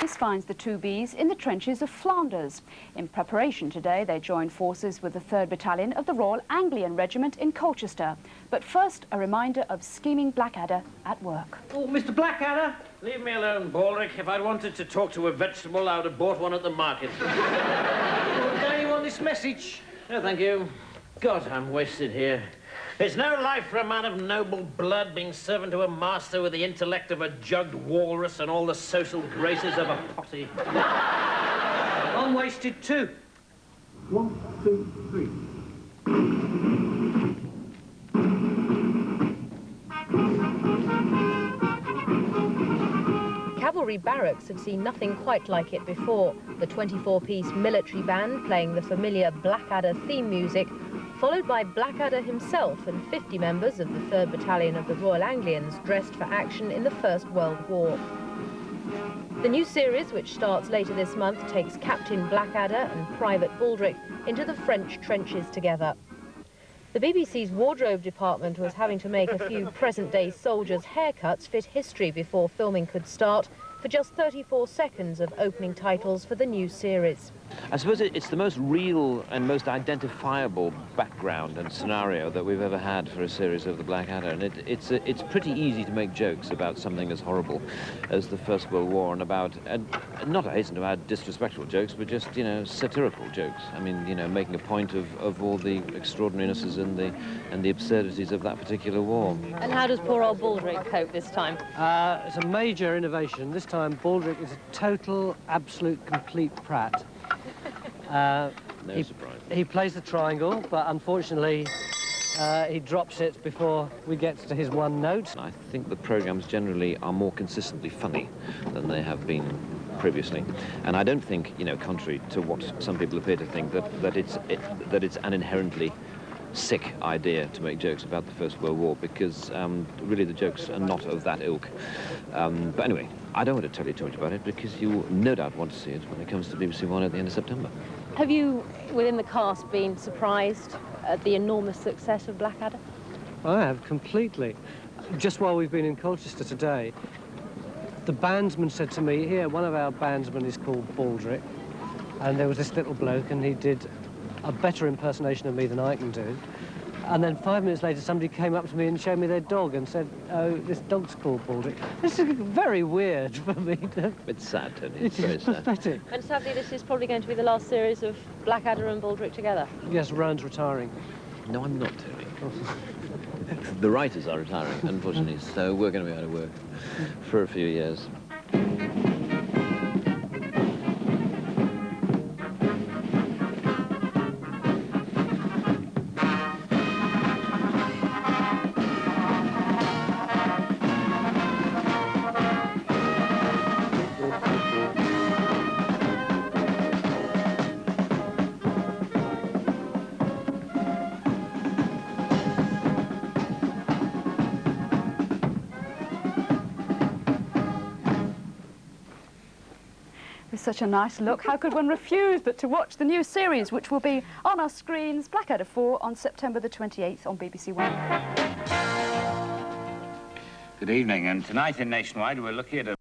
This finds the 2Bs in the trenches of Flanders. In preparation today, they joined forces with the 3rd Battalion of the Royal Anglian Regiment in Colchester. But first, a reminder of scheming Blackadder at work. Oh, Mr. Blackadder! Leave me alone, Baldrick. If I'd wanted to talk to a vegetable, I would have bought one at the market. Don't you want this message? No, thank you. God, I'm wasted here. It's no life for a man of noble blood being servant to a master with the intellect of a jugged walrus and all the social graces of a potty. I'm wasted too. 1, 2, 3. Cavalry barracks had seen nothing quite like it before. The 24-piece military band playing the familiar Blackadder theme music, followed by Blackadder himself and 50 members of the 3rd Battalion of the Royal Anglians dressed for action in the First World War. The new series, which starts later this month, takes Captain Blackadder and Private Baldrick into the French trenches together. The BBC's wardrobe department was having to make a few present-day soldiers' haircuts fit history before filming could start, for just 34 seconds of opening titles for the new series. I suppose it's the most real and most identifiable background and scenario that we've ever had for a series of the Blackadder, and it's pretty easy to make jokes about something as horrible as the First World War, and not I hasten to add disrespectful jokes, but just, you know, satirical jokes. I mean, you know, making a point of all the extraordinariness and the absurdities of that particular war. And how does poor old Baldrick cope this time? It's a major innovation. This time, Baldrick is a total, absolute, complete prat. No surprise. He plays the triangle, but unfortunately, he drops it before we get to his one note. I think the programmes generally are more consistently funny than they have been previously, and I don't think, you know, contrary to what some people appear to think, that it's an inherently sick idea to make jokes about the First World War, because really the jokes are not of that ilk. But anyway, I don't want to tell you too much about it, because you no doubt want to see it when it comes to BBC One at the end of September. Have you, within the cast, been surprised at the enormous success of Blackadder? I have, completely. Just while we've been in Colchester today, the bandsman said to me, here, one of our bandsmen is called Baldrick, and there was this little bloke, and he did a better impersonation of me than I can do. And then 5 minutes later, somebody came up to me and showed me their dog and said, oh, this dog's called Baldrick. This is very weird for me to... It's sad, Tony. It's very sad. pathetic. And sadly, this is probably going to be the last series of Blackadder and Baldrick together. Yes, Rowan's retiring. No, I'm not, Tony. The writers are retiring, unfortunately, so we're going to be out of work for a few years. With such a nice look, how could one refuse but to watch the new series, which will be on our screens, Blackadder 4, on September the 28th on BBC One. Good evening, and tonight in Nationwide we're looking at a